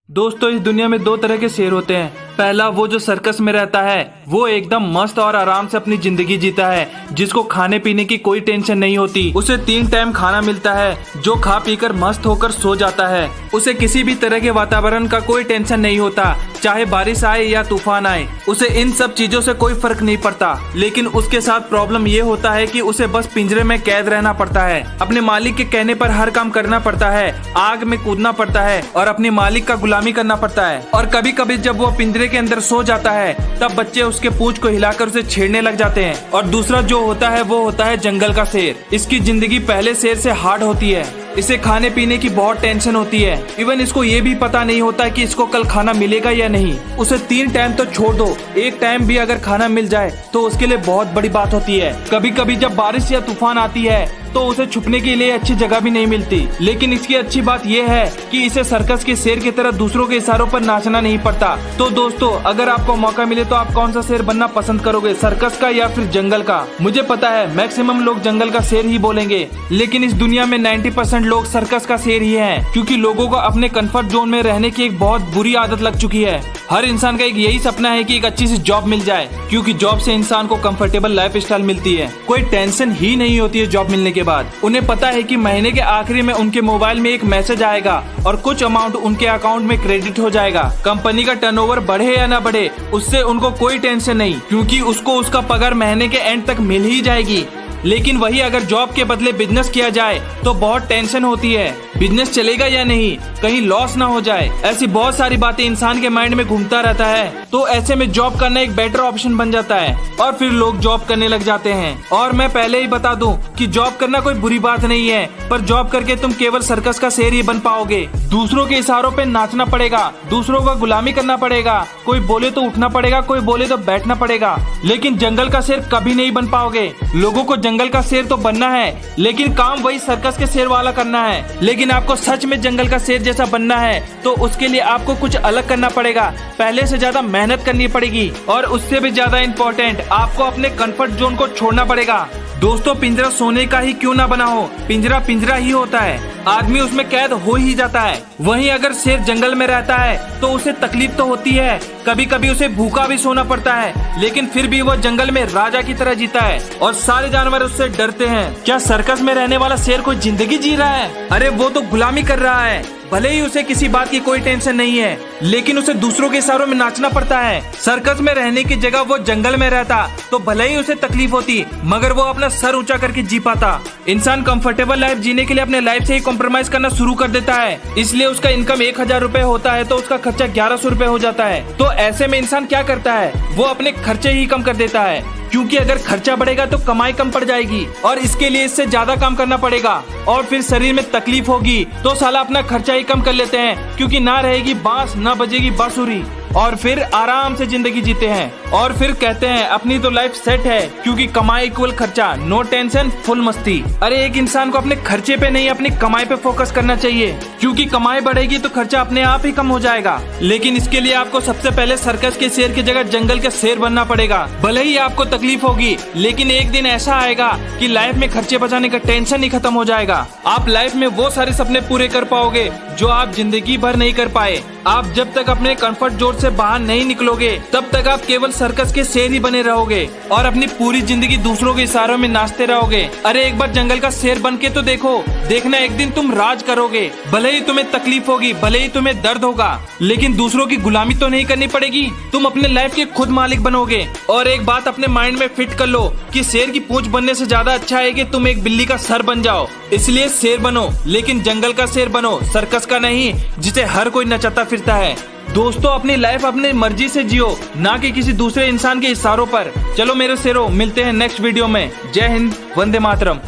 दोस्तों, इस दुनिया में दो तरह के शेर होते हैं। पहला वो जो सर्कस में रहता है, वो एकदम मस्त और आराम से अपनी जिंदगी जीता है, जिसको खाने पीने की कोई टेंशन नहीं होती। उसे 3 टाइम खाना मिलता है, जो खा पीकर मस्त होकर सो जाता है। उसे किसी भी तरह के वातावरण का कोई टेंशन नहीं होता, चाहे बारिश आए या तूफान आए, उसे इन सब चीजों से कोई फर्क नहीं पड़ता। लेकिन उसके साथ प्रॉब्लम ये होता है कि उसे बस पिंजरे में कैद रहना पड़ता है, अपने मालिक के कहने पर हर काम करना पड़ता है, आग में कूदना पड़ता है और अपने मालिक का गुलामी करना पड़ता है। और कभी कभी जब वो पिंजरे के अंदर सो जाता है, तब बच्चे उसके पूंछ को हिलाकर उसे छेड़ने लग जाते हैं। और दूसरा जो होता है वो होता है जंगल का शेर। इसकी जिंदगी पहले शेर से हार्ड होती है। इसे खाने पीने की बहुत टेंशन होती है। इवन इसको ये भी पता नहीं होता कि इसको कल खाना मिलेगा या नहीं। उसे 3 टाइम तो छोड़ दो, 1 टाइम भी अगर खाना मिल जाए तो उसके लिए बहुत बड़ी बात होती है। कभी कभी जब बारिश या तूफान आती है तो उसे छुपने के लिए अच्छी जगह भी नहीं मिलती। लेकिन इसकी अच्छी बात यह है कि इसे सर्कस के शेर की तरह दूसरों के इशारों पर नाचना नहीं पड़ता। तो दोस्तों, अगर आपको मौका मिले तो आप कौन सा शेर बनना पसंद करोगे, सर्कस का या फिर जंगल का? मुझे पता है मैक्सिमम लोग जंगल का शेर ही बोलेंगे, लेकिन इस दुनिया में 90% लोग सर्कस का शेर ही हैं, क्योंकि लोगों को अपने कंफर्ट जोन में रहने की एक बहुत बुरी आदत लग चुकी है। हर इंसान का एक यही सपना है कि एक अच्छी सी जॉब मिल जाए, क्योंकि जॉब से इंसान को कंफर्टेबल लाइफ स्टाइल मिलती है। कोई टेंशन ही नहीं होती है जॉब मिलने के बाद। उन्हें पता है कि महीने के आखिरी में उनके मोबाइल में एक मैसेज आएगा और कुछ अमाउंट उनके अकाउंट में क्रेडिट हो जाएगा। कंपनी का टर्नओवर बढ़े या ना बढ़े, उससे उनको कोई टेंशन नहीं, क्योंकि उसको उसका पगार महीने के एंड तक मिल ही जाएगी। लेकिन वही अगर जॉब के बदले बिजनेस किया जाए तो बहुत टेंशन होती है, बिजनेस चलेगा या नहीं, कहीं लॉस ना हो जाए। ऐसी बहुत सारी बातें इंसान के माइंड में घूमता रहता है। तो ऐसे में जॉब करना एक बेटर ऑप्शन बन जाता है और फिर लोग जॉब करने लग जाते हैं। और मैं पहले ही बता दूं कि जॉब करना कोई बुरी बात नहीं है, पर जॉब करके तुम केवल सर्कस का शेर ही बन पाओगे। दूसरों के इशारों पे नाचना पड़ेगा, दूसरों का गुलामी करना पड़ेगा, कोई बोले तो उठना पड़ेगा, कोई बोले तो बैठना पड़ेगा। लेकिन जंगल का शेर कभी नहीं बन पाओगे। लोगों को जंगल का शेर तो बनना है, लेकिन काम वही सर्कस के शेर वाला करना है। लेकिन आपको सच में जंगल का शेर जैसा बनना है तो उसके लिए आपको कुछ अलग करना पड़ेगा, पहले से ज्यादा मेहनत करनी पड़ेगी, और उससे भी ज्यादा इम्पोर्टेंट, आपको अपने कंफर्ट जोन को छोड़ना पड़ेगा। दोस्तों, पिंजरा सोने का ही क्यों ना बना हो, पिंजरा पिंजरा ही होता है, आदमी उसमें कैद हो ही जाता है। वहीं अगर शेर जंगल में रहता है तो उसे तकलीफ तो होती है, कभी कभी उसे भूखा भी सोना पड़ता है, लेकिन फिर भी वो जंगल में राजा की तरह जीता है और सारे जानवर उससे डरते हैं। क्या सर्कस में रहने वाला शेर कोई जिंदगी जी रहा है? अरे वो तो गुलामी कर रहा है। भले ही उसे किसी बात की कोई टेंशन नहीं है, लेकिन उसे दूसरों के इशारों में नाचना पड़ता है। सर्कस में रहने की जगह वो जंगल में रहता तो भले ही उसे तकलीफ होती, मगर वो अपना सर ऊंचा करके जी पाता। इंसान कंफर्टेबल लाइफ जीने के लिए अपने लाइफ से ही कॉम्प्रोमाइज करना शुरू कर देता है, इसलिए उसका इनकम 1000 रुपए होता है तो उसका खर्चा 1100 रुपए हो जाता है। तो ऐसे में इंसान क्या करता है, वो अपने खर्चे ही कम कर देता है, क्योंकि अगर खर्चा बढ़ेगा तो कमाई कम पड़ जाएगी और इसके लिए इससे ज्यादा काम करना पड़ेगा और फिर शरीर में तकलीफ होगी तो साला अपना खर्चा ही कम कर लेते हैं, क्योंकि ना रहेगी बांस ना बजेगी बांसुरी, और फिर आराम से जिंदगी जीते हैं और फिर कहते हैं अपनी तो लाइफ सेट है, क्योंकि कमाई इक्वल खर्चा, नो टेंशन फुल मस्ती। अरे एक इंसान को अपने खर्चे पे नहीं अपनी कमाई पे फोकस करना चाहिए, क्योंकि कमाई बढ़ेगी तो खर्चा अपने आप ही कम हो जाएगा। लेकिन इसके लिए आपको सबसे पहले सर्कस के शेर की जगह जंगल के शेर बनना पड़ेगा। भले ही आपको तकलीफ होगी, लेकिन एक दिन ऐसा आएगा कि लाइफ में खर्चे बचाने का टेंशन ही खत्म हो जाएगा। आप लाइफ में वो सारे सपने पूरे कर पाओगे जो आप जिंदगी भर नहीं कर पाए। आप जब तक अपने कंफर्ट जोन से बाहर नहीं निकलोगे तब तक आप केवल सर्कस के शेर ही बने रहोगे और अपनी पूरी जिंदगी दूसरों के इशारों में नाचते रहोगे। अरे एक बार जंगल का शेर बन के तो देखो, देखना एक दिन तुम राज करोगे। भले ही तुम्हें तकलीफ होगी, भले ही तुम्हें दर्द होगा, लेकिन दूसरों की गुलामी तो नहीं करनी पड़ेगी। तुम अपने लाइफ के खुद मालिक बनोगे। और एक बात अपने माइंड में फिट कर लो कि शेर की पूंछ बनने से ज्यादा अच्छा है कि तुम एक बिल्ली का सर बन जाओ। इसलिए शेर बनो, लेकिन जंगल का शेर बनो, सर्कस का नहीं जिसे हर कोई नचाता फिरता है। दोस्तों, अपनी लाइफ अपनी मर्जी से जियो, ना कि किसी दूसरे इंसान के इशारों पर। चलो मेरे शेरों, मिलते हैं नेक्स्ट वीडियो में। जय हिंद, वंदे मातरम।